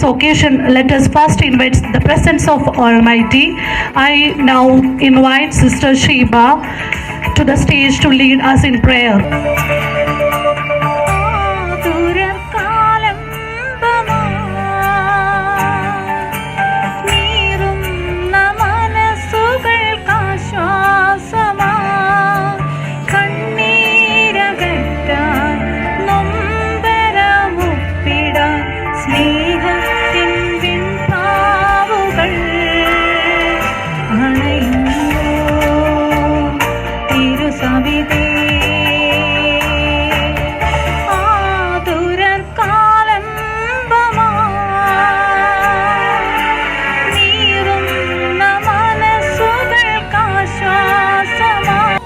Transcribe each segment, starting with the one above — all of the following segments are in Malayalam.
this occasion, let us first invite the presence of Almighty. I now invite Sister Sheba to the stage to lead us in prayer.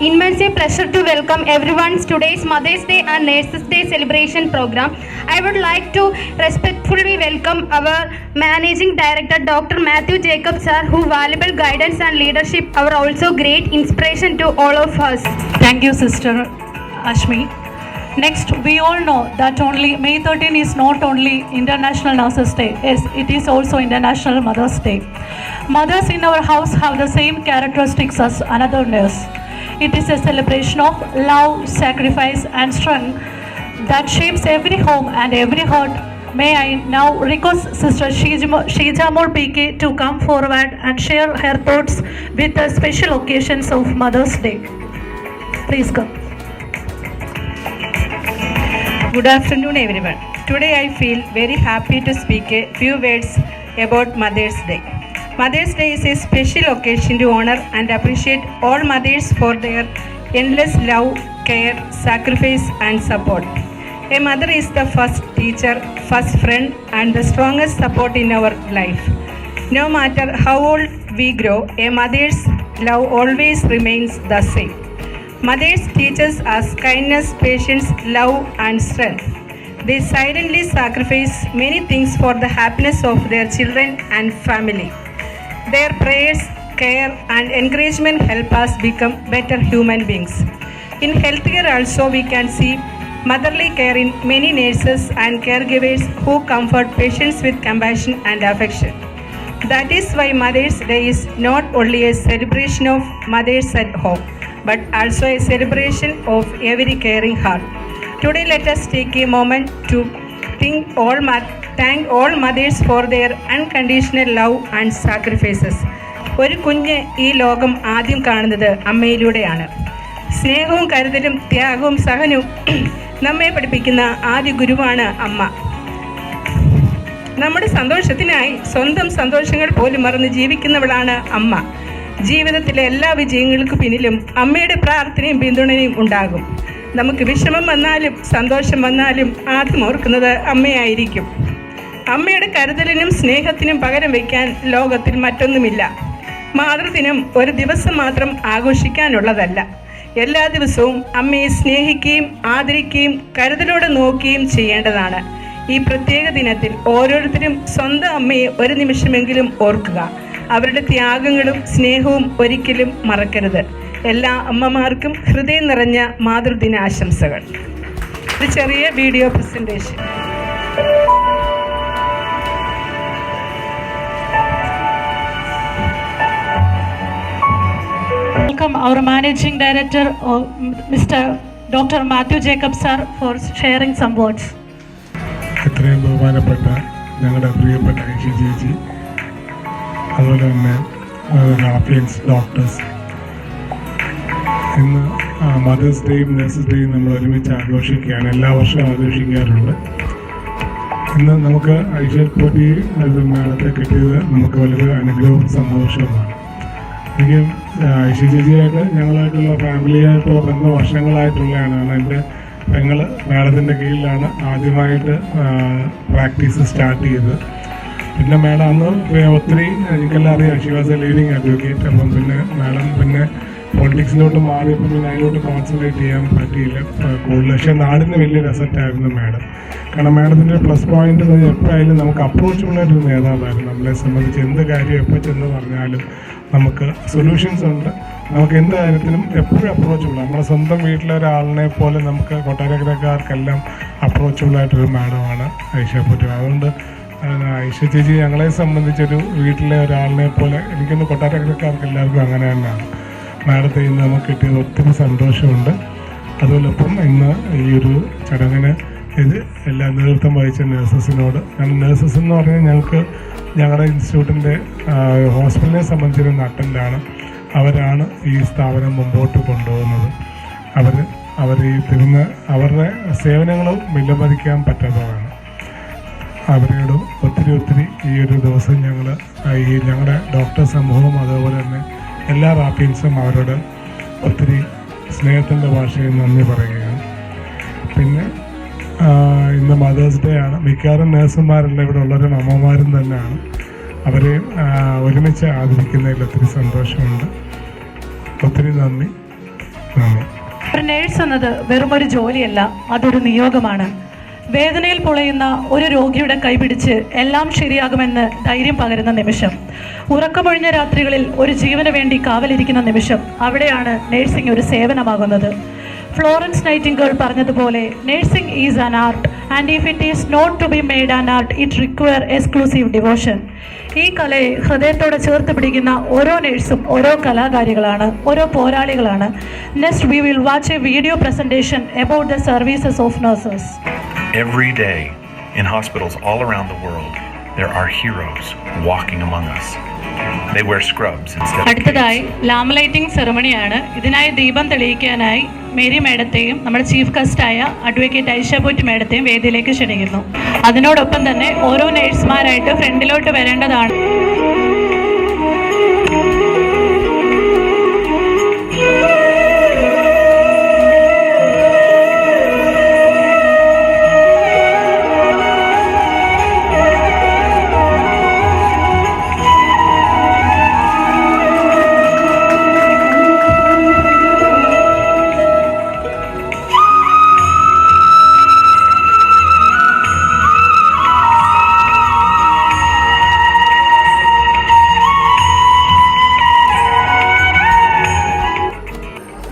Immense pleasure to welcome everyone's today's Mother's Day and Nurses Day celebration program. I would like to respectfully welcome our Managing Director Dr. Matthew Jacob sir, whose valuable guidance and leadership are also great inspiration to all of us. Thank you, Sister Ashmi. Next, we all know that only May 13 is not only International Nurses Day, yes, it is also International Mother's Day. Mothers in our house have the same characteristics as another nurse. It is a celebration of love, sacrifice and strength that shapes every home and every heart. May I now request Sister Shijamol PK to come forward and share her thoughts with the special occasions of Mother's Day. Please come. Good afternoon everyone. Today I feel very happy to speak a few words about Mother's Day. Mother's Day is a special occasion to honor and appreciate all mothers for their endless love, care, sacrifice and support. A mother is the first teacher, first friend and the strongest support in our life. No matter how old we grow, a mother's love always remains the same. Mothers teach us kindness, patience, love and strength. They silently sacrifice many things for the happiness of their children and family. Their prayers, care and encouragement help us become better human beings. In healthcare also we can see motherly care in many nurses and caregivers who comfort patients with compassion and affection. That is why Mother's Day is not only a celebration of mothers at home, but also a celebration of every caring heart. Today let us take a moment to thank all mothers for their unconditional love and sacrifices. ഒരു കുഞ്ഞ് ഈ ലോകം ആദ്യം കാണുന്നത് അമ്മയിലൂടെയാണ്. സ്നേഹവും കരുതലും ത്യാഗവും സഹനവും നമ്മെ പഠിപ്പിക്കുന്ന ആദ്യ ഗുരുവാണ് അമ്മ. നമ്മുടെ സന്തോഷത്തിനായി സ്വന്തം സന്തോഷങ്ങൾ പോലും മറന്ന് ജീവിക്കുന്നവളാണ് അമ്മ. ജീവിതത്തിലെ എല്ലാ വിജയങ്ങൾക്ക് പിന്നിലും അമ്മയുടെ പ്രാർത്ഥനയും പിന്തുണയും ഉണ്ടാകും. നമുക്ക് വിഷമം വന്നാലും സന്തോഷം വന്നാലും ആദ്യം ഓർക്കുന്നത് അമ്മയായിരിക്കും. അമ്മയുടെ കരുതലിനും സ്നേഹത്തിനും പകരം വയ്ക്കാൻ ലോകത്തിൽ മറ്റൊന്നുമില്ല. മാതൃദിനം ഒരു ദിവസം മാത്രം ആഘോഷിക്കാനുള്ളതല്ല. എല്ലാ ദിവസവും അമ്മയെ സ്നേഹിക്കുകയും ആദരിക്കുകയും കരുതലോടെ നോക്കുകയും ചെയ്യേണ്ടതാണ്. ഈ പ്രത്യേക ദിനത്തിൽ ഓരോരുത്തരും സ്വന്തം അമ്മയെ ഒരു നിമിഷമെങ്കിലും ഓർക്കുക. അവരുടെ ത്യാഗങ്ങളും സ്നേഹവും ഒരിക്കലും മറക്കരുത്. എല്ലാ അമ്മമാർക്കും ഹൃദയം നിറഞ്ഞ മാതൃദിന ആശംസകൾ. ഒരു ചെറിയ video presentation. Welcome our Managing Director, Mr. Dr. Matthew Jacob sir, for sharing some words. ഇത്രയും ബഹുമാനപ്പെട്ട ഞങ്ങളുടെ പ്രിയപ്പെട്ട ഐഷ ചേച്ചി, അതുപോലെ തന്നെ ഗാർഡിയൻസ്, ഡോക്ടേഴ്സ്, ഇന്ന് മദേഴ്സ് ഡേയും നഴ്സസ് ഡേയും നമ്മൾ ഒരുമിച്ച് ആഘോഷിക്കുകയാണ്. എല്ലാ വർഷവും ആഘോഷിക്കാറുണ്ട്. ഇന്ന് നമുക്ക് ഐഷൽപ്പൊടി മേളത്തെ കിട്ടിയത് നമുക്ക് വളരെ അനുഗ്രഹവും സന്തോഷവുമാണ്. എനിക്ക് ഐഷ ചേച്ചിയായിട്ട് ഞങ്ങളായിട്ടുള്ള ഫാമിലിയായിട്ടുള്ള ബന്ധം വർഷങ്ങളായിട്ടുള്ളതാണ്. എൻ്റെ പെങ്ങൾ മേളത്തിൻ്റെ കീഴിലാണ് ആദ്യമായിട്ട് പ്രാക്ടീസ് സ്റ്റാർട്ട് ചെയ്തത്. പിന്നെ മേഡം അന്ന് ഒത്തിരി എനിക്കെല്ലാം അറിയാം, she was A leading advocate. അപ്പം പിന്നെ മേഡം പിന്നെ പൊളിറ്റിക്സിലോട്ട് മാറിയപ്പോൾ പിന്നെ അതിലോട്ട് കോൺസെൻട്രേറ്റ് ചെയ്യാൻ പറ്റിയില്ല കൂടുതൽ. പക്ഷേ നാടിന് വലിയൊരു അസറ്റായിരുന്നു മേഡം. കാരണം മേഡത്തിൻ്റെ പ്ലസ് പോയിന്റ് എപ്പോഴായാലും നമുക്ക് അപ്രോച്ചബിളായിട്ടൊരു നേതാവായിരുന്നു. നമ്മളെ സംബന്ധിച്ച് എന്ത് കാര്യം എപ്പോൾ ചെന്ന് പറഞ്ഞാലും നമുക്ക് സൊല്യൂഷൻസ് ഉണ്ട്. നമുക്ക് എന്ത് കാര്യത്തിലും എപ്പോഴും അപ്രോച്ചബിൾ. നമ്മുടെ സ്വന്തം വീട്ടിലെ ഒരാളിനെ പോലെ നമുക്ക് കൊട്ടാരക്കരക്കാർക്കെല്ലാം അപ്രോച്ചബിളായിട്ടൊരു മാഡമാണ് ഐഷ പൊറ്റു. അതുകൊണ്ട് ഐഷ ചേച്ചി ഞങ്ങളെ സംബന്ധിച്ചൊരു വീട്ടിലെ ഒരാളിനെ പോലെ, എനിക്കൊന്ന് കൊട്ടാരക്കാർക്ക് എല്ലാവർക്കും അങ്ങനെ തന്നെയാണ്. മാഡത്തെ ഇന്ന് നമുക്ക് കിട്ടിയത് ഒത്തിരി സന്തോഷമുണ്ട്. അതോടൊപ്പം ഇന്ന് ഈ ഒരു ചടങ്ങിന് എല്ലാ നേതൃത്വം വഹിച്ച നഴ്സസിനോട്, നഴ്സസ് എന്ന് പറഞ്ഞാൽ ഞങ്ങളുടെ ഇൻസ്റ്റിറ്റ്യൂട്ടിൻ്റെ ഹോസ്പിറ്റലിനെ സംബന്ധിച്ചൊരു നട്ടലാണ്. അവരാണ് ഈ സ്ഥാപനം മുമ്പോട്ട് കൊണ്ടുപോകുന്നത്. അവർ ഈ തരുന്ന അവരുടെ സേവനങ്ങളും വിലമതിക്കാൻ പറ്റാത്തതാണ്. അവരോട് ഒത്തിരി ഈ ഒരു ദിവസം ഞങ്ങളുടെ ഡോക്ടർ സമൂഹം അതുപോലെ തന്നെ എല്ലാ റാപ്പിൻസും അവരോട് ഒത്തിരി സ്നേഹത്തിൻ്റെ ഭാഷയിൽ നന്ദി പറയുകയാണ്. പിന്നെ ഇന്ന് മദേഴ്സ് ഡേ ആണ്. മിക്കവാറും നേഴ്സുമാരെല്ലാം ഇവിടെ ഉള്ളവരും അമ്മമാരും തന്നെയാണ്. അവരെ ഒരുമിച്ച് ആദരിക്കുന്നതിൽ ഒത്തിരി സന്തോഷമുണ്ട്. ഒത്തിരി നന്ദി. ഒരു നേഴ്സ് എന്നത് വെറുമൊരു ജോലിയല്ല, അതൊരു നിയോഗമാണ്. വേദനയിൽ പൊളയുന്ന ഒരു രോഗിയുടെ കൈപിടിച്ച് എല്ലാം ശരിയാകുമെന്ന് ധൈര്യം പകരുന്ന നിമിഷം, ഉറക്കമൊഴിഞ്ഞ രാത്രികളിൽ ഒരു ജീവന് വേണ്ടി കാവലിരിക്കുന്ന നിമിഷം, അവിടെയാണ് നേഴ്സിംഗ് ഒരു സേവനമാകുന്നത്. ഫ്ലോറൻസ് നൈറ്റിംഗേൾ പറഞ്ഞതുപോലെ, nursing is an art and if it is not to be made an art it require exclusive devotion. ഈ കലയെ ഹൃദയത്തോടെ ചേർത്ത് പിടിക്കുന്ന ഓരോ നേഴ്സും ഓരോ കലാകാരികളാണ്, ഓരോ പോരാളികളാണ്. Next we will watch a video presentation about the services of nurses. Every day in hospitals all around the world, there are heroes walking among us. They wear scrubs instead of അടുത്തതായി capes. ലാമ്പ് ലൈറ്റിംഗ് സെറമണിയാണ്. ഇതിനായി ദീപം തെളിയിക്കാനായി മേരി മേഡത്തെയും നമ്മുടെ ചീഫ് ഗസ്റ്റായ അഡ്വക്കേറ്റ് ഐഷ പോറ്റി മേഡത്തെയും വേദിയിലേക്ക് ക്ഷണിക്കുന്നു. അതിനോടൊപ്പം തന്നെ ഓരോ നേഴ്സുമാരായിട്ട് ഫ്രണ്ടിലോട്ട് വരേണ്ടതാണ്.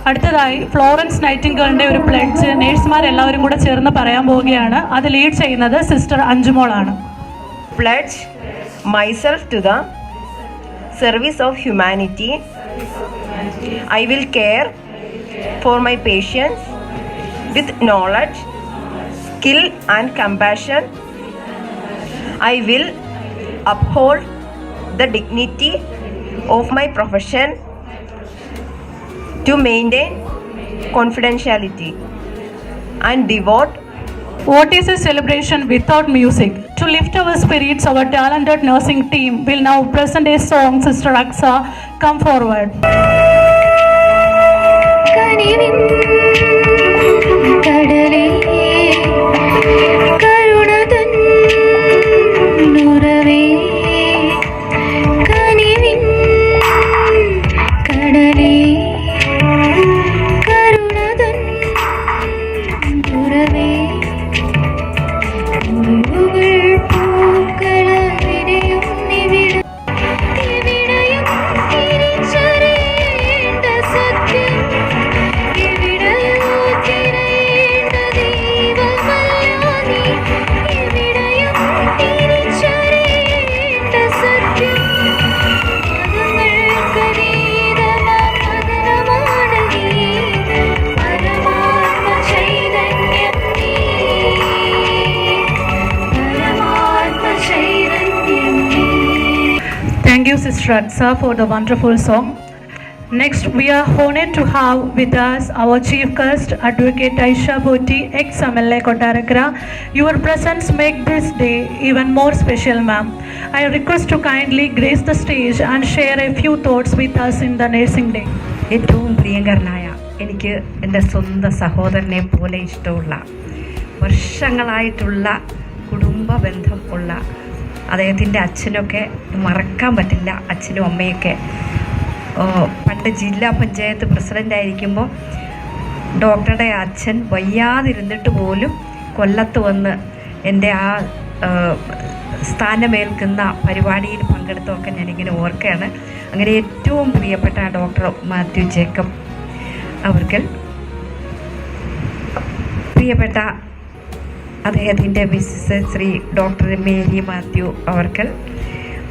അടുത്തതായി ഫ്ലോറൻസ് നൈറ്റിംഗേളിൻ്റെ ഒരു പ്ലെഡ്ജ് നേഴ്സുമാരെല്ലാവരും കൂടെ ചേർന്ന് പറയാൻ പോവുകയാണ്. അത് ലീഡ് ചെയ്യുന്നത് sister അഞ്ജുമോളാണ്. Pledge myself to the service of humanity. I will care for my patients with knowledge, skill and compassion. I will uphold the dignity of my profession to maintain confidentiality and devote. What is a celebration without music? To lift our spirits, our talented nursing team will now present a song. Sister Aksa, come forward. Thank you, Sister Aksa, for the wonderful song. Next, we are honored to have with us our chief guest, Advocate Aisha Potti, ex-MLA Kottarakara. Your presence make this day even more special, ma'am. I request to kindly grace the stage and share a few thoughts with us in the Nursing Day. ഏറ്റവും പ്രിയങ്കരനായ, എനിക്ക് എൻ്റെ സ്വന്തം സഹോദരനെ പോലെ ഇഷ്ടമുള്ള, വർഷങ്ങളായിട്ടുള്ള കുടുംബ ബന്ധം ഉള്ള അദ്ദേഹത്തിൻ്റെ അച്ഛനൊക്കെ മറക്കാൻ പറ്റില്ല. അച്ഛനും അമ്മയൊക്കെ പണ്ട് ജില്ലാ പഞ്ചായത്ത് പ്രസിഡൻ്റായിരിക്കുമ്പോൾ ഡോക്ടറുടെ അച്ഛൻ വയ്യാതിരുന്നിട്ട് പോലും കൊല്ലത്ത് വന്ന് എൻ്റെ ആ സ്ഥാനമേൽക്കുന്ന പരിപാടിയിൽ പങ്കെടുത്തൊക്കെ ഞാനിങ്ങനെ ഓർക്കുകയാണ്. അങ്ങനെ ഏറ്റവും പ്രിയപ്പെട്ട ഡോക്ടർ മാത്യു ജേക്കബ് അവർക്ക്, പ്രിയപ്പെട്ട അദ്ദേഹത്തിൻ്റെ മിസ്സസ് ശ്രീ ഡോക്ടർ മേരി മാത്യു അവർക്കൽ,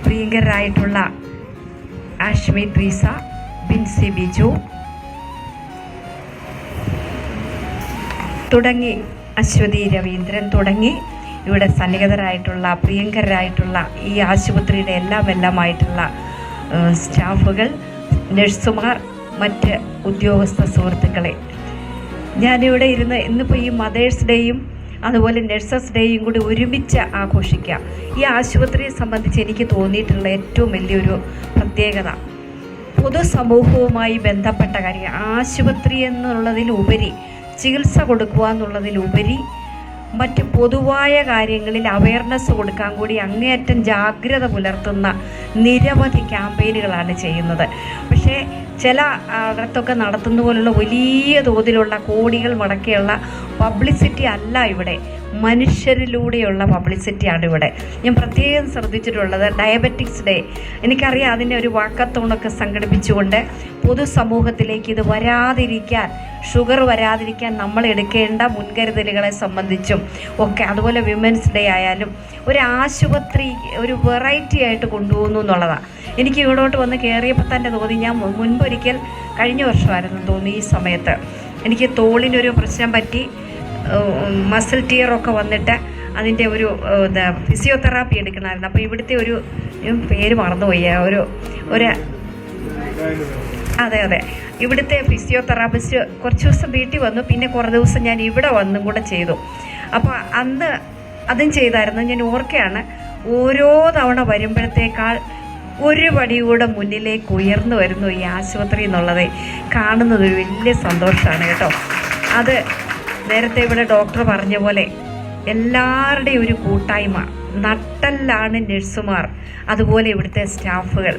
പ്രിയങ്കരായിട്ടുള്ള ആഷ്മി ട്രീസ, ബിൻസി ബിജു തുടങ്ങി, അശ്വതി രവീന്ദ്രൻ തുടങ്ങി ഇവിടെ സന്നിഹിതരായിട്ടുള്ള പ്രിയങ്കരായിട്ടുള്ള ഈ ആശുപത്രിയുടെ എല്ലാമായിട്ടുള്ള സ്റ്റാഫുകൾ, നഴ്സുമാർ, മറ്റ് ഉദ്യോഗസ്ഥ സുഹൃത്തുക്കളെ, ഞാനിവിടെ ഇരുന്ന് ഇന്നിപ്പോൾ ഈ മദേഴ്സ് ഡേയും അതുപോലെ നഴ്സസ് ഡേയും കൂടി ഒരുമിച്ച് ആഘോഷിക്കുക. ഈ ആശുപത്രിയെ സംബന്ധിച്ച് എനിക്ക് തോന്നിയിട്ടുള്ള ഏറ്റവും വലിയൊരു പ്രത്യേകത പൊതുസമൂഹവുമായി ബന്ധപ്പെട്ട കാര്യം. ആശുപത്രി എന്നുള്ളതിലുപരി, ചികിത്സ കൊടുക്കുക എന്നുള്ളതിലുപരി മറ്റ് പൊതുവായ കാര്യങ്ങളിൽ അവയർനെസ് കൊടുക്കാൻ കൂടി അങ്ങേയറ്റം ജാഗ്രത പുലർത്തുന്ന നിരവധി ക്യാമ്പയിനുകളാണ് ചെയ്യുന്നത്. പക്ഷേ ചില ഇടത്തൊക്കെ നടത്തുന്ന പോലുള്ള വലിയ തോതിലുള്ള കോടികൾ മുടക്കിയുള്ള പബ്ലിസിറ്റി അല്ല ഇവിടെ, മനുഷ്യരിലൂടെയുള്ള പബ്ലിസിറ്റിയാണ് ഇവിടെ. ഞാൻ പ്രത്യേകം ശ്രദ്ധിച്ചിട്ടുള്ളത് ഡയബറ്റിക്സ് ഡേ, എനിക്കറിയാം അതിൻ്റെ ഒരു വാക്കത്തോണൊക്കെ സംഘടിപ്പിച്ചുകൊണ്ട് പൊതുസമൂഹത്തിലേക്ക് ഇത് വരാതിരിക്കാൻ, ഷുഗർ വരാതിരിക്കാൻ നമ്മൾ എടുക്കേണ്ട മുൻകരുതലുകളെ സംബന്ധിച്ചും ഒക്കെ, അതുപോലെ വിമൻസ് ഡേ ആയാലും ഒരു ആശുപത്രി ഒരു വെറൈറ്റി ആയിട്ട് കൊണ്ടുപോകുന്നു എന്നുള്ളതാണ്. എനിക്ക് ഇവിടോട്ട് വന്ന് കയറിയപ്പോൾ തന്നെ തോന്നി, ഞാൻ മുൻപൊരിക്കൽ കഴിഞ്ഞ വർഷമായിരുന്നു തോന്നി ഈ സമയത്ത് എനിക്ക് തോളിനൊരു പ്രശ്നം പറ്റി, മസിൽ ടിയറൊക്കെ വന്നിട്ട് അതിൻ്റെ ഒരു ഫിസിയോതെറാപ്പി എടുക്കണമായിരുന്നു. അപ്പോൾ ഇവിടുത്തെ ഒരു പേര് മറന്നുപോയി, ഒരു അതെ ഇവിടുത്തെ ഫിസിയോതെറാപ്പിസ്റ്റ് കുറച്ച് ദിവസം വീട്ടിൽ വന്നു, പിന്നെ കുറേ ദിവസം ഞാൻ ഇവിടെ വന്നും കൂടെ ചെയ്തു. അപ്പോൾ അന്ന് അതും ചെയ്തായിരുന്നു. ഞാൻ ഓർക്കുകയാണ്, ഓരോ തവണ വരുമ്പോഴത്തേക്കാൾ ഒരു പടി കൂടെ മുന്നിലേക്ക് ഉയർന്നു വരുന്നു ഈ ആശുപത്രി എന്നുള്ളത് കാണുന്നത് ഒരു വലിയ സന്തോഷമാണ് കേട്ടോ. അത് നേരത്തെ ഇവിടെ ഡോക്ടർ പറഞ്ഞ പോലെ എല്ലാവരുടെയും ഒരു കൂട്ടായ്മ, നട്ടല്ലാണ് നഴ്സുമാർ, അതുപോലെ ഇവിടുത്തെ സ്റ്റാഫുകൾ.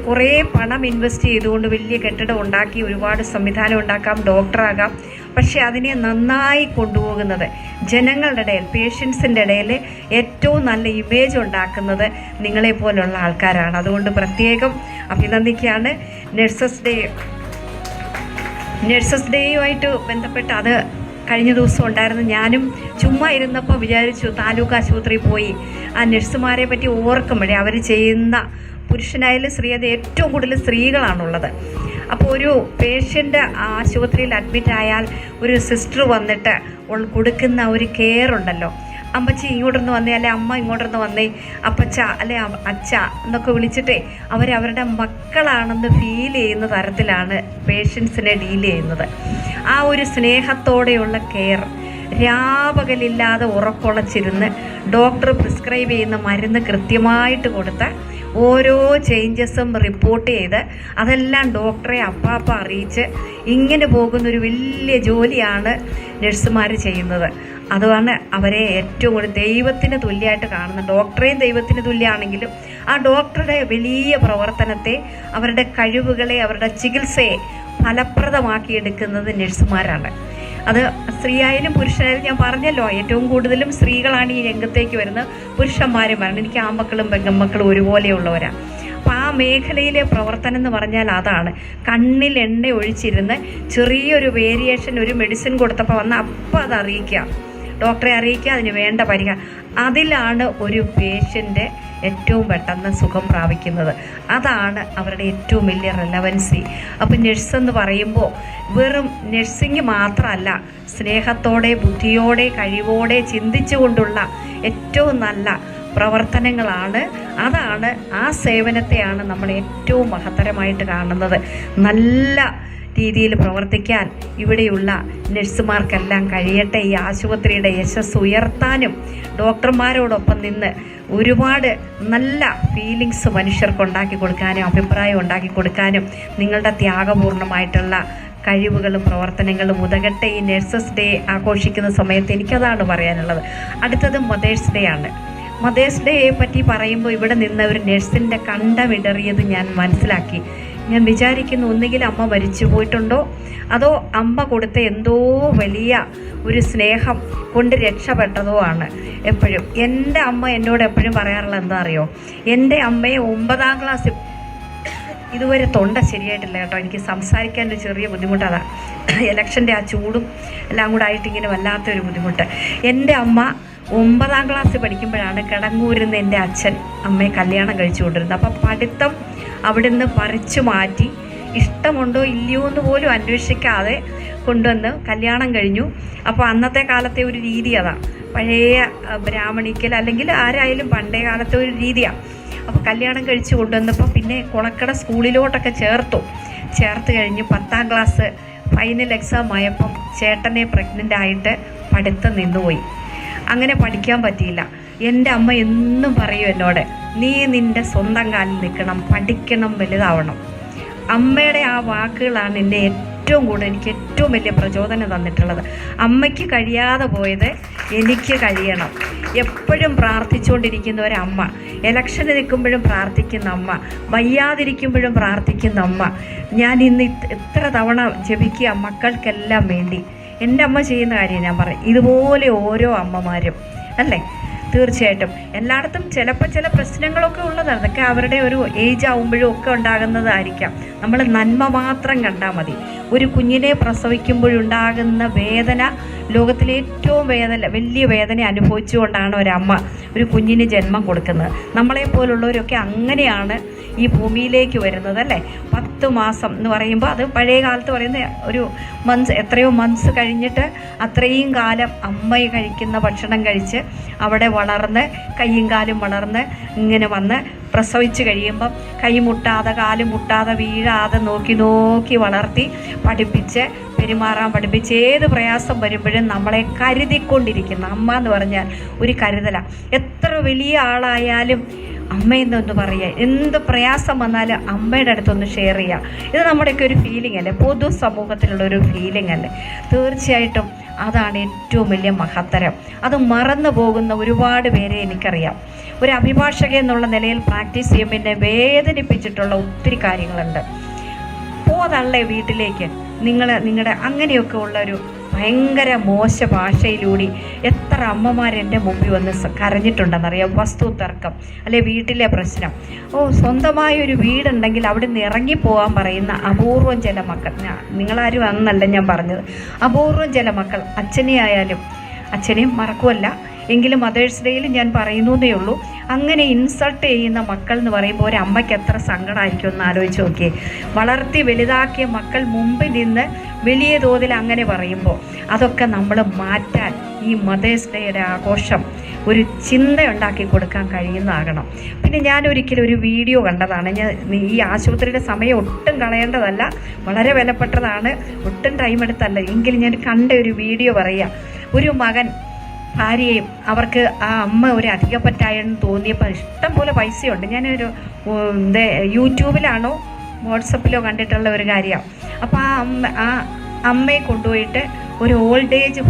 കുറേ പണം ഇൻവെസ്റ്റ് ചെയ്തുകൊണ്ട് വലിയ കെട്ടിടം ഉണ്ടാക്കി ഒരുപാട് സംവിധാനം ഉണ്ടാക്കാം, ഡോക്ടറാകാം, പക്ഷേ അതിനെ നന്നായി കൊണ്ടുപോകുന്നത് ജനങ്ങളുടെ ഇടയിൽ, പേഷ്യൻസിൻ്റെ ഇടയിൽ ഏറ്റവും നല്ല ഇമേജ് ഉണ്ടാക്കുന്നത് നിങ്ങളെപ്പോലുള്ള ആൾക്കാരാണ്. അതുകൊണ്ട് പ്രത്യേകം അഭിനന്ദിക്കുകയാണ്. നഴ്സസ് ഡേയുമായിട്ട് ബന്ധപ്പെട്ട് അത് കഴിഞ്ഞ ദിവസം ഉണ്ടായിരുന്നു. ഞാനും ചുമ്മാ ഇരുന്നപ്പോൾ വിചാരിച്ചു, താലൂക്ക് ആശുപത്രിയിൽ പോയി ആ നഴ്സുമാരെ പറ്റി ഓർക്കുമ്പോഴേ അവർ ചെയ്യുന്ന, പുരുഷനായാലും സ്ത്രീ, അത് ഏറ്റവും കൂടുതൽ സ്ത്രീകളാണുള്ളത്. അപ്പോൾ ഒരു പേഷ്യൻ്റ് ആശുപത്രിയിൽ അഡ്മിറ്റ് ആയാൽ ഒരു സിസ്റ്റർ വന്നിട്ട് കൊടുക്കുന്ന ഒരു കെയർ ഉണ്ടല്ലോ, അമ്മച്ചി ഇങ്ങോട്ടൊന്ന് വന്നേ, അല്ലെ അമ്മ ഇങ്ങോട്ടൊന്ന് വന്നേ, അപ്പച്ച അല്ലെ അച്ഛ എന്നൊക്കെ വിളിച്ചിട്ടേ അവരവരുടെ മക്കളാണെന്ന് ഫീൽ ചെയ്യുന്ന തരത്തിലാണ് പേഷ്യൻസിനെ ഡീൽ ചെയ്യുന്നത്. ആ ഒരു സ്നേഹത്തോടെയുള്ള കെയർ, രാപകലില്ലാതെ ഉറക്കൊളച്ചിരുന്ന് ഡോക്ടർ പ്രിസ്ക്രൈബ് ചെയ്യുന്ന മരുന്ന് കൃത്യമായിട്ട് കൊടുത്ത് ഓരോ ചേഞ്ചസും റിപ്പോർട്ട് ചെയ്ത് അതെല്ലാം ഡോക്ടറെ അപ്പാപ്പ അറിയിച്ച് ഇങ്ങനെ പോകുന്നൊരു വലിയ ജോലിയാണ് നഴ്സുമാർ ചെയ്യുന്നത്. അതുമാണ് അവരെ ഏറ്റവും കൂടുതൽ ദൈവത്തിന് തുല്യമായിട്ട് കാണുന്നത്. ഡോക്ടറെയും ദൈവത്തിന് തുല്യമാണെങ്കിലും ആ ഡോക്ടറുടെ വലിയ പ്രവർത്തനത്തെ, അവരുടെ കഴിവുകളെ, അവരുടെ ചികിത്സയെ ഫലപ്രദമാക്കിയെടുക്കുന്നത് നഴ്സുമാരാണ്. അത് സ്ത്രീയായാലും പുരുഷനായാലും, ഞാൻ പറഞ്ഞല്ലോ ഏറ്റവും കൂടുതലും സ്ത്രീകളാണ് ഈ രംഗത്തേക്ക് വരുന്നത്, പുരുഷന്മാരും വരണം. എനിക്ക് ആൺമക്കളും പെൺമക്കളും ഒരുപോലെയുള്ളവരാണ്. അപ്പോൾ ആ മേഖലയിലെ പ്രവർത്തനം എന്ന് പറഞ്ഞാൽ അതാണ്. കണ്ണിൽ എണ്ണ ഒഴിച്ചിരുന്ന് ചെറിയൊരു വേരിയേഷൻ, ഒരു മെഡിസിൻ കൊടുത്തപ്പോൾ വന്ന് അപ്പം അത് അറിയിക്കുക, ഡോക്ടറെ അറിയിക്കുക, അതിന് വേണ്ട പരിഹാരം. അതിലാണ് ഒരു പേഷ്യൻ്റ് ഏറ്റവും പെട്ടെന്ന് സുഖം പ്രാപിക്കുന്നത്. അതാണ് അവരുടെ ഏറ്റവും വലിയ റെലവൻസി. അപ്പം നഴ്സെന്ന് പറയുമ്പോൾ വെറും നഴ്സിംഗ് മാത്രമല്ല, സ്നേഹത്തോടെ, ബുദ്ധിയോടെ, കഴിവോടെ ചിന്തിച്ചുകൊണ്ടുള്ള ഏറ്റവും നല്ല പ്രവർത്തനങ്ങളാണ്. അതാണ്, ആ സേവനത്തെയാണ് നമ്മൾ ഏറ്റവും മഹത്തരമായിട്ട് കാണുന്നത്. നല്ല രീതിയിൽ പ്രവർത്തിക്കാൻ ഇവിടെയുള്ള നഴ്സുമാർക്കെല്ലാം കഴിയട്ടെ. ഈ ആശുപത്രിയുടെ യശസ് ഉയർത്താനും ഡോക്ടർമാരോടൊപ്പം നിന്ന് ഒരുപാട് നല്ല ഫീലിങ്സ് മനുഷ്യർക്ക് ഉണ്ടാക്കി കൊടുക്കാനും അഭിപ്രായം ഉണ്ടാക്കി കൊടുക്കാനും നിങ്ങളുടെ ത്യാഗപൂർണമായിട്ടുള്ള കഴിവുകളും പ്രവർത്തനങ്ങളും ഉതകട്ടെ. ഈ നഴ്സസ് ഡേ ആഘോഷിക്കുന്ന സമയത്ത് എനിക്കതാണ് പറയാനുള്ളത്. അടുത്തത് മദേഴ്സ് ഡേ ആണ്. മദേഴ്സ് ഡേയെ പറ്റി പറയുമ്പോൾ ഇവിടെ നിന്ന് ഒരു നഴ്സിൻ്റെ കണ്ടമിടറിയത് ഞാൻ മനസ്സിലാക്കി. ഞാൻ വിചാരിക്കുന്നു, ഒന്നുകിൽ അമ്മ മരിച്ചു പോയിട്ടുണ്ടോ, അതോ അമ്മ കൊടുത്ത എന്തോ വലിയ ഒരു സ്നേഹം കൊണ്ട് രക്ഷപ്പെട്ടതോ ആണ്. എപ്പോഴും എൻ്റെ അമ്മ എന്നോട് എപ്പോഴും പറയാറുള്ളത് എന്താ അറിയോ, എൻ്റെ അമ്മയെ 9ാം ക്ലാസ്സിൽ, ഇതുവരെ തൊണ്ട ശരിയായിട്ടില്ല കേട്ടോ, എനിക്ക് സംസാരിക്കാൻ ഒരു ചെറിയ ബുദ്ധിമുട്ടതാണ്. ഇലക്ഷൻ്റെ ആ ചൂടും എല്ലാം കൂടെ ആയിട്ട് ഇങ്ങനെ വല്ലാത്തൊരു ബുദ്ധിമുട്ട്. എൻ്റെ അമ്മ 9ാം ക്ലാസ്സിൽ പഠിക്കുമ്പോഴാണ് കിടങ്ങൂരിൽ നിന്ന് എൻ്റെ അച്ഛൻ അമ്മയെ കല്യാണം കഴിച്ചു കൊണ്ടിരുന്നത്. അപ്പം പഠിത്തം അവിടുന്ന് പറിച്ചു മാറ്റി ഇഷ്ടമുണ്ടോ ഇല്ലയോ എന്ന് പോലും അന്വേഷിക്കാതെ കൊണ്ടുവന്ന് കല്യാണം കഴിഞ്ഞു. അപ്പോൾ അന്നത്തെ കാലത്തെ ഒരു രീതി അതാണ്, പഴയ ബ്രാഹ്മണിക്കൽ അല്ലെങ്കിൽ ആരായാലും പണ്ടേ കാലത്തെ ഒരു രീതിയാണ്. അപ്പോൾ കല്യാണം കഴിച്ച് കൊണ്ടുവന്നപ്പോൾ പിന്നെ കുളക്കട സ്കൂളിലോട്ടൊക്കെ ചേർത്ത് കഴിഞ്ഞ് 10ാം ക്ലാസ് ഫൈനൽ എക്സാം ആയപ്പം ചേട്ടനെ പ്രഗ്നൻ്റ് ആയിട്ട് പഠിത്തം നിന്നുപോയി. അങ്ങനെ പഠിക്കാൻ പറ്റിയില്ല. എൻ്റെ അമ്മ എന്നും പറയും എന്നോട്, നീ നിൻ്റെ സ്വന്തം കാലിൽ നിൽക്കണം, പഠിക്കണം, വലുതാവണം. അമ്മയുടെ ആ വാക്കുകളാണ് എൻ്റെ എനിക്ക് ഏറ്റവും വലിയ പ്രചോദനം തന്നിട്ടുള്ളത്. അമ്മയ്ക്ക് കഴിയാതെ പോയത് എനിക്ക് കഴിയണം. എപ്പോഴും പ്രാർത്ഥിച്ചുകൊണ്ടിരിക്കുന്ന ഒരമ്മ, ഇലക്ഷന് നിൽക്കുമ്പോഴും പ്രാർത്ഥിക്കുന്ന അമ്മ, വയ്യാതിരിക്കുമ്പോഴും പ്രാർത്ഥിക്കുന്ന അമ്മ. ഞാൻ ഇന്ന് എത്ര തവണ ജപിക്കുക മക്കൾക്കെല്ലാം വേണ്ടി. എൻ്റെ അമ്മ ചെയ്യുന്ന കാര്യം ഞാൻ പറയും. ഇതുപോലെ ഓരോ അമ്മമാരും അല്ലേ, തീർച്ചയായിട്ടും എല്ലായിടത്തും ചിലപ്പോൾ ചില പ്രശ്നങ്ങളൊക്കെ ഉള്ളതാണ്. അതൊക്കെ അവരുടെ ഒരു ഏജ് ആവുമ്പോഴും ഒക്കെ ഉണ്ടാകുന്നതായിരിക്കാം. നമ്മൾ നന്മ മാത്രം കണ്ടാൽ മതി. ഒരു കുഞ്ഞിനെ പ്രസവിക്കുമ്പോഴുണ്ടാകുന്ന വേദന, ലോകത്തിലെ ഏറ്റവും വലിയ വേദന അനുഭവിച്ചുകൊണ്ടാണ് ഒരമ്മ ഒരു കുഞ്ഞിന് ജന്മം കൊടുക്കുന്നത്. നമ്മളെപ്പോലുള്ളവരൊക്കെ അങ്ങനെയാണ് ഈ ഭൂമിയിലേക്ക് വരുന്നത് അല്ലേ. 10 മാസം എന്ന് പറയുമ്പോൾ അത് പഴയ കാലത്ത് പറയുന്ന ഒരു എത്രയോ മന്ത്സ് കഴിഞ്ഞിട്ട് അത്രയും കാലം അമ്മ കഴിക്കുന്ന ഭക്ഷണം കഴിച്ച് അവിടെ വളർന്ന് കയ്യും കാലും വളർന്ന് ഇങ്ങനെ വന്ന് പ്രസവിച്ച് കഴിയുമ്പം കൈ മുട്ടാതെ കാല് മുട്ടാതെ വീഴാതെ നോക്കി വളർത്തി പഠിപ്പിച്ച് പെരുമാറാൻ പഠിപ്പിച്ച് ഏത് പ്രയാസം വരുമ്പോഴും നമ്മളെ കരുതിക്കൊണ്ടിരിക്കുന്ന അമ്മ എന്ന് പറഞ്ഞാൽ ഒരു കരുതലാണ്. എത്ര വലിയ ആളായാലും അമ്മയെന്നൊന്ന് പറയുക, എന്ത് പ്രയാസം വന്നാലും അമ്മയുടെ അടുത്തൊന്ന് ഷെയർ ചെയ്യുക. ഇത് നമ്മുടെയൊക്കെ ഒരു ഫീലിംഗ് അല്ലേ, പൊതു സമൂഹത്തിലുള്ളൊരു ഫീലിംഗ് അല്ലേ. തീർച്ചയായിട്ടും അതാണ് ഏറ്റവും വലിയ മഹത്തരം. അത് മറന്നു പോകുന്ന ഒരുപാട് പേരെ എനിക്കറിയാം. ഒരു അഭിഭാഷക എന്നുള്ള നിലയിൽ പ്രാക്ടീസ് ചെയ്യുമ്പോൾ എന്നെ വേദനിപ്പിച്ചിട്ടുള്ള ഒത്തിരി കാര്യങ്ങളുണ്ട്. പോതള്ളേ വീട്ടിലേക്ക് നിങ്ങളുടെ അങ്ങനെയൊക്കെ ഉള്ളൊരു ഭയങ്കര മോശ ഭാഷയിലൂടെ എത്ര അമ്മമാരെൻ്റെ മുമ്പിൽ വന്ന് കരഞ്ഞിട്ടുണ്ടെന്നറിയാം. വസ്തു തർക്കം അല്ലെ വീട്ടിലെ പ്രശ്നം. സ്വന്തമായൊരു വീടുണ്ടെങ്കിൽ അവിടെ നിന്ന് ഇറങ്ങിപ്പോകാൻ പറയുന്ന അപൂർവം ചില മക്കൾ, നിങ്ങളാരും അന്നല്ല ഞാൻ പറഞ്ഞത്, അപൂർവം ചില മക്കൾ അച്ഛനെയും മറക്കുമല്ല എങ്കിലും മദേഴ്സ് ഡേയിൽ ഞാൻ പറയുന്നതേ ഉള്ളൂ. അങ്ങനെ ഇൻസൾട്ട് ചെയ്യുന്ന മക്കൾ എന്ന് പറയുമ്പോൾ ഒരു അമ്മയ്ക്ക് എത്ര സങ്കടമായിരിക്കും എന്ന് ആലോചിച്ച് നോക്കിയേ. വളർത്തി വലുതാക്കിയ മക്കൾ മുമ്പിൽ നിന്ന് വലിയ തോതിൽ അങ്ങനെ പറയുമ്പോൾ അതൊക്കെ നമ്മൾ മാറ്റാൻ ഈ മദേഴ്സ് ഡേയുടെ ആഘോഷം ഒരു ചിന്തയുണ്ടാക്കി കൊടുക്കാൻ കഴിയുന്നതാകണം. പിന്നെ ഞാൻ ഒരിക്കലും ഒരു വീഡിയോ കണ്ടതാണ്. ഈ ആശുപത്രിയുടെ സമയം ഒട്ടും കളയേണ്ടതല്ല, വളരെ വിലപ്പെട്ടതാണ്, ഒട്ടും ടൈം എടുത്തല്ല, എങ്കിലും ഞാൻ കണ്ട ഒരു വീഡിയോ പറയുക. ഒരു മകൻ ഭാര്യയും അവർക്ക് ആ അമ്മ ഒരു അധികപ്പറ്റായെന്ന് തോന്നിയപ്പോൾ ഇഷ്ടം പോലെ പൈസയുണ്ട്. ഞാനൊരു യൂട്യൂബിലാണോ വാട്സപ്പിലോ കണ്ടിട്ടുള്ള ഒരു കാര്യമാണ്. അപ്പോൾ ആ അമ്മയെ കൊണ്ടുപോയിട്ട് ഒരു ഓൾഡ് ഏജ്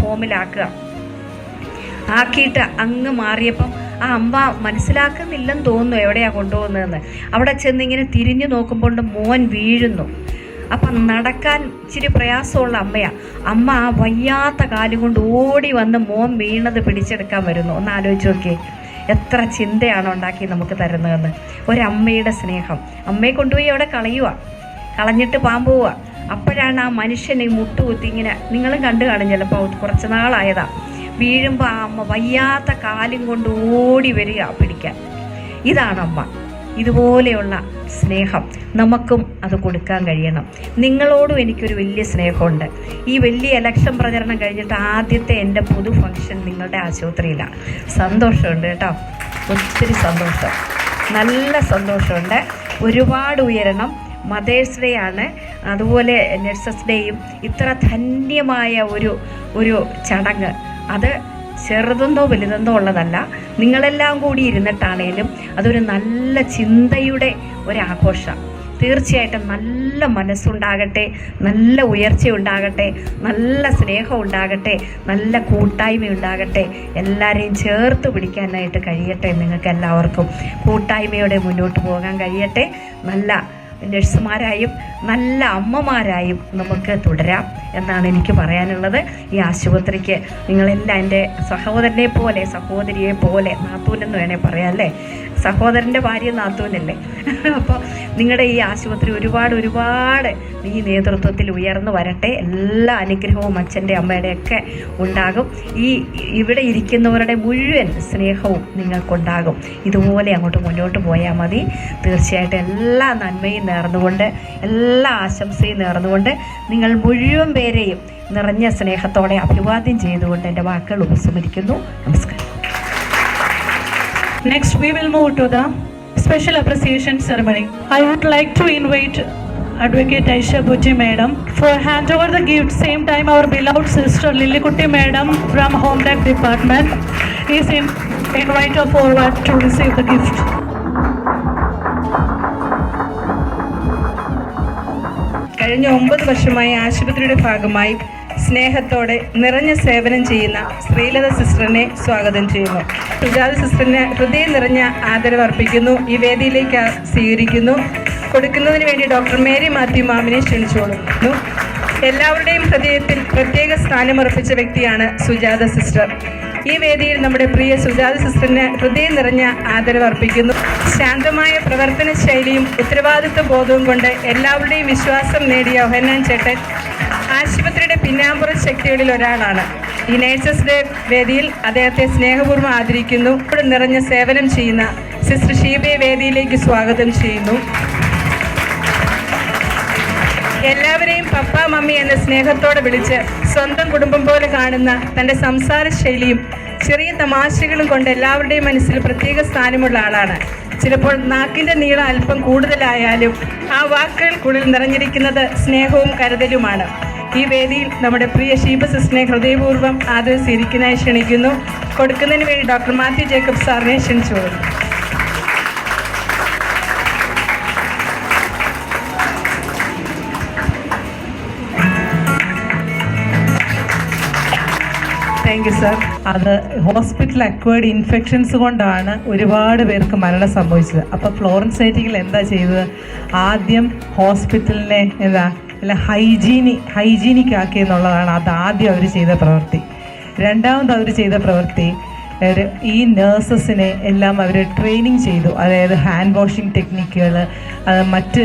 ആക്കിയിട്ട് അങ്ങ് മാറിയപ്പം ആ അമ്മ മനസ്സിലാക്കുന്നില്ലെന്ന് തോന്നുന്നു എവിടെയാണ് കൊണ്ടുപോകുന്നതെന്ന്. അവിടെ ചെന്ന് ഇങ്ങനെ തിരിഞ്ഞു നോക്കുമ്പോൾ മോൻ വീഴുന്നു. അപ്പം നടക്കാൻ ഇച്ചിരി പ്രയാസമുള്ള അമ്മയാണ്. അമ്മ ആ വയ്യാത്ത കാലും കൊണ്ട് ഓടി വന്ന് മോൻ വീണത് പിടിച്ചെടുക്കാൻ വരുന്നു. ഒന്ന് ആലോചിച്ച് നോക്കിയേ, എത്ര ചിന്തയാണ് ഉണ്ടാക്കി നമുക്ക് തരുന്നതെന്ന്. ഒരമ്മയുടെ സ്നേഹം. അമ്മയെ കൊണ്ടുപോയി അവിടെ കളഞ്ഞിട്ട് പാമ്പുക. അപ്പോഴാണ് ആ മനുഷ്യനെ മുട്ടുകുത്തി ഇങ്ങനെ, നിങ്ങളും കണ്ടു കാണും ചിലപ്പോൾ, കുറച്ച് നാളായതാണ്. വീഴുമ്പോൾ ആ അമ്മ വയ്യാത്ത കാലും കൊണ്ട് ഓടി വരിക പിടിക്കാൻ. ഇതാണ് അമ്മ. ഇതുപോലെയുള്ള സ്നേഹം നമുക്കും അത് കൊടുക്കാൻ കഴിയണം. നിങ്ങളോടും എനിക്കൊരു വലിയ സ്നേഹമുണ്ട്. ഈ വലിയ ഇലക്ഷൻ പ്രചരണം കഴിഞ്ഞിട്ട് ആദ്യത്തെ എൻ്റെ പൊതു ഫംഗ്ഷൻ നിങ്ങളുടെ ആശുപത്രിയിലാണ്. സന്തോഷമുണ്ട് കേട്ടോ, ഒത്തിരി സന്തോഷം, നല്ല സന്തോഷമുണ്ട്. ഒരുപാട് ഉയരണം. മദേഴ്സ് ഡേ ആണ്, അതുപോലെ നഴ്സസ് ഡേയും. ഇത്ര ധന്യമായ ഒരു ചടങ്ങ്, അത് ചെറുതെന്തോ വലുതെന്തോ ഉള്ളതല്ല. നിങ്ങളെല്ലാം കൂടി ഇരുന്നിട്ടാണേലും അതൊരു നല്ല ചിന്തയുടെ ഒരാഘോഷം. തീർച്ചയായിട്ടും നല്ല മനസ്സുണ്ടാകട്ടെ, നല്ല ഉയർച്ച ഉണ്ടാകട്ടെ, നല്ല സ്നേഹം ഉണ്ടാകട്ടെ, നല്ല കൂട്ടായ്മ ഉണ്ടാകട്ടെ. എല്ലാവരെയും ചേർത്ത് പിടിക്കാനായിട്ട് കഴിയട്ടെ. നിങ്ങൾക്ക് എല്ലാവർക്കും കൂട്ടായ്മയോടെ മുന്നോട്ട് പോകാൻ കഴിയട്ടെ. നല്ല നഴ്സുമാരായും നല്ല അമ്മമാരായും നമുക്ക് തുടരാം എന്നാണ് എനിക്ക് പറയാനുള്ളത്. ഈ ആശുപത്രിക്ക് നിങ്ങളെല്ലാം എൻ്റെ സഹോദരനെ പോലെ, സഹോദരിയെ പോലെ, നാത്തൂനെന്ന് വേണേൽ പറയാം അല്ലേ, സഹോദരൻ്റെ ഭാര്യ നാത്തൂനല്ലേ. അപ്പോൾ നിങ്ങളുടെ ഈ ആശുപത്രി ഒരുപാട് ഈ നേതൃത്വത്തിൽ ഉയർന്നു വരട്ടെ. എല്ലാ അനുഗ്രഹവും അച്ഛൻ്റെ അമ്മയുടെയൊക്കെ ഉണ്ടാകും. ഇവിടെ ഇരിക്കുന്നവരുടെ മുഴുവൻ സ്നേഹവും നിങ്ങൾക്കുണ്ടാകും. ഇതുപോലെ അങ്ങോട്ട് മുന്നോട്ട് പോയാൽ മതി. തീർച്ചയായിട്ടും എല്ലാ നന്മയും നേർന്നുകൊണ്ട്, എല്ലാ ആശംസയും നേർന്നുകൊണ്ട്, നിങ്ങൾ മുഴുവൻ പേരെയും നിറഞ്ഞ സ്നേഹത്തോടെ അഭിവാദ്യം ചെയ്തുകൊണ്ട് എൻ്റെ വാക്കുകൾ ഉപസംഹരിക്കുന്നു. നമസ്കാരം. Next, we will move to the special appreciation ceremony. I would like to invite Advocate Aisha Bujji Madam for hand over the gift. Same time, our beloved sister Lillikutti Madam from Home Tech Department is invited forward to receive the gift. കഴിഞ്ഞ 9 വർഷമായി ആശുപത്രിയുടെ ഭാഗമായി സ്നേഹത്തോടെ നിറഞ്ഞ സേവനം ചെയ്യുന്ന ശ്രീലത സിസ്റ്ററിനെ സ്വാഗതം ചെയ്യുന്നു. സുജാത സിസ്റ്ററിന് ഹൃദയം നിറഞ്ഞ ആദരവ് അർപ്പിക്കുന്നു. ഈ വേദിയിലേക്ക് സ്വീകരിക്കുന്നു. കൊടുക്കുന്നതിന് വേണ്ടി ഡോക്ടർ മേരി മാത്യു മാമിനെ ക്ഷണിച്ചുകൊള്ളുന്നു. എല്ലാവരുടെയും ഹൃദയത്തിൽ പ്രത്യേക സ്ഥാനമർപ്പിച്ച വ്യക്തിയാണ് സുജാത സിസ്റ്റർ. ഈ വേദിയിൽ നമ്മുടെ പ്രിയ സുജാത സിസ്റ്ററിന് ഹൃദയം നിറഞ്ഞ ആദരവ് അർപ്പിക്കുന്നു. ശാന്തമായ പ്രവർത്തന ശൈലിയും ഉത്തരവാദിത്വ ബോധവും കൊണ്ട് എല്ലാവരുടെയും വിശ്വാസം നേടിയ യോഹന്നാൻ ചേട്ടൻ ആശുപത്രിയുടെ പിന്നാമ്പുറ ശക്തികളിൽ ഒരാളാണ്. ഈ നേഴ്സസ് ഡേ വേദിയിൽ അദ്ദേഹത്തെ സ്നേഹപൂർവ്വം ആദരിക്കുന്നു. ഇവിടെ നിറഞ്ഞ സേവനം ചെയ്യുന്ന സിസ്റ്റർ ഷീബയെ വേദിയിലേക്ക് സ്വാഗതം ചെയ്യുന്നു. എല്ലാവരെയും പപ്പ മമ്മി എന്ന സ്നേഹത്തോടെ വിളിച്ച് സ്വന്തം കുടുംബം പോലെ കാണുന്ന തൻ്റെ സംസാര ശൈലിയും ചെറിയ തമാശകളും കൊണ്ട് എല്ലാവരുടെയും മനസ്സിൽ പ്രത്യേക സ്ഥാനമുള്ള ആളാണ്. ചിലപ്പോൾ നാക്കിൻ്റെ നീളം അല്പം കൂടുതലായാലും ആ വാക്കുകൾക്കുള്ളിൽ നിറഞ്ഞിരിക്കുന്നത് സ്നേഹവും കരുതലുമാണ്. ഈ വേദിയിൽ നമ്മുടെ പ്രിയ ഷീബ സിസ്റ്ററിനെ ഹൃദയപൂർവ്വം ആദരം സ്വീകരിക്കുന്നതായി ക്ഷണിക്കുന്നു. കൊടുക്കുന്നതിന് വേണ്ടി ഡോക്ടർ മാത്യു ജേക്കബ് സാറിനെ ക്ഷണിച്ചുകൊള്ളുന്നു. Thank you sir. അത് ഹോസ്പിറ്റൽ അക്വേർഡ് ഇൻഫെക്ഷൻസ് കൊണ്ടാണ് ഒരുപാട് പേർക്ക് മരണം സംഭവിച്ചത്. അപ്പോൾ ഫ്ലോറൻസ് നൈറ്റിംഗേൽ എന്താ ചെയ്തത്? ആദ്യം ഹോസ്പിറ്റലിനെ ഹൈജീനിക് ആക്കി എന്നുള്ളതാണ് ആദ്യം അവർ ചെയ്ത പ്രവൃത്തി. രണ്ടാമത് അവർ ചെയ്ത പ്രവൃത്തി, ഈ നേഴ്സസിനെ എല്ലാം അവർ ട്രെയിനിങ് ചെയ്തു. അതായത് ഹാൻഡ് വാഷിംഗ് ടെക്നിക്കുകൾ, മറ്റ്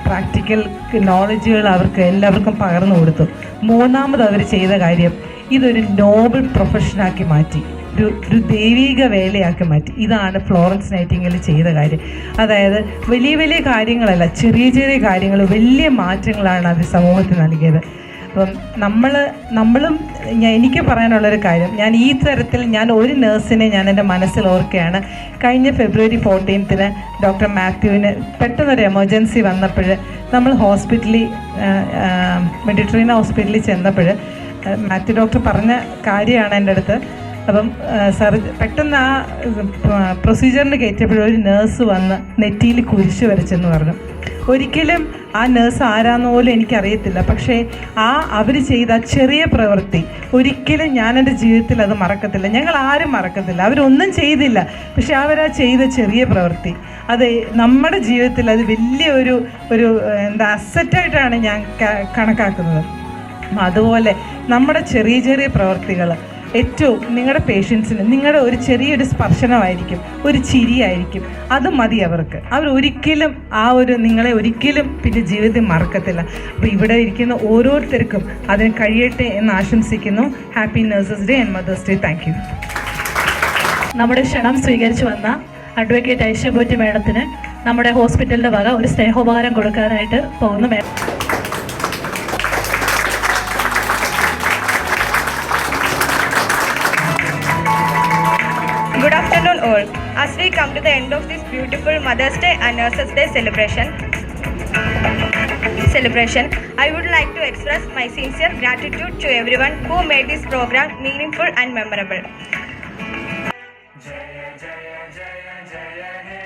പ്രാക്ടിക്കൽ നോളജുകൾ അവർക്ക് എല്ലാവർക്കും പകർന്നു കൊടുത്തു. മൂന്നാമത് അവർ ചെയ്ത കാര്യം, ഇതൊരു നോബൽ പ്രൊഫഷനാക്കി മാറ്റി, ഒരു ദൈവിക വേലയാക്കി മാറ്റി. ഇതാണ് ഫ്ലോറൻസ് നൈറ്റിംഗേൽ ചെയ്ത കാര്യം. അതായത് വലിയ വലിയ കാര്യങ്ങളല്ല, ചെറിയ ചെറിയ കാര്യങ്ങൾ, വലിയ മാറ്റങ്ങളാണ് അത് സമൂഹത്തിന് നൽകിയത്. അപ്പം നമ്മളും എനിക്ക് പറയാനുള്ളൊരു കാര്യം, ഈ തരത്തിൽ ഒരു നേഴ്സിനെ ഞാൻ എൻ്റെ മനസ്സിൽ ഓർക്കുകയാണ്. കഴിഞ്ഞ ഫെബ്രുവരി 14 ഡോക്ടർ മാത്യുവിന് പെട്ടെന്നൊരു എമർജൻസി വന്നപ്പോൾ നമ്മൾ ഹോസ്പിറ്റലിൽ മെഡിറ്ററേനിയൻ ഹോസ്പിറ്റലിൽ ചെന്നപ്പോൾ മാത്യു ഡോക്ടർ പറഞ്ഞ കാര്യമാണ് എൻ്റെ അടുത്ത്. അപ്പം പെട്ടെന്ന് ആ പ്രൊസീജിയറിന് കയറ്റിയപ്പോഴും ഒരു നേഴ്സ് വന്ന് നെറ്റിയിൽ കുരിശ് വരച്ചെന്ന് പറഞ്ഞു. ഒരിക്കലും ആ നേഴ്സ് ആരാന്ന് പോലും എനിക്കറിയത്തില്ല. പക്ഷേ അവർ ചെയ്ത ചെറിയ പ്രവൃത്തി ഒരിക്കലും ഞാൻ എൻ്റെ ജീവിതത്തിൽ അത് മറക്കത്തില്ല. ഞങ്ങൾ ആരും മറക്കത്തില്ല. അവരൊന്നും ചെയ്തില്ല, പക്ഷെ അവരാ ചെയ്ത ചെറിയ പ്രവൃത്തി അത് നമ്മുടെ ജീവിതത്തിൽ അത് വലിയ ഒരു അസറ്റായിട്ടാണ് ഞാൻ കണക്കാക്കുന്നത്. അതുപോലെ നമ്മുടെ ചെറിയ ചെറിയ പ്രവൃത്തികൾ ഏറ്റവും നിങ്ങളുടെ പേഷ്യൻസിന് നിങ്ങളുടെ ഒരു ചെറിയൊരു സ്പർശനമായിരിക്കും, ഒരു ചിരിയായിരിക്കും, അത് മതി അവർക്ക്. അവരൊരിക്കലും നിങ്ങളെ ഒരിക്കലും പിന്നെ ജീവിതത്തിൽ മറക്കത്തില്ല. അപ്പോൾ ഇവിടെ ഇരിക്കുന്ന ഓരോരുത്തർക്കും അതിന് കഴിയട്ടെ എന്ന് ആശംസിക്കുന്നു. Happy nurses day and mothers day. Thank you. നമ്മുടെ ക്ഷണം സ്വീകരിച്ചു വന്ന അഡ്വക്കേറ്റ് ഐഷ ബുജ്ജി മേഡത്തിന് നമ്മുടെ ഹോസ്പിറ്റലിൻ്റെ വക ഒരു സ്നേഹോപഹാരം കൊടുക്കാനായിട്ട് പോകുന്നു. Good afternoon all. As we come to the end of this beautiful Mother's Day and Nurses Day celebration, I would like to express my sincere gratitude to everyone who made this program meaningful and memorable. Jaya Jaya Jaya Jaya He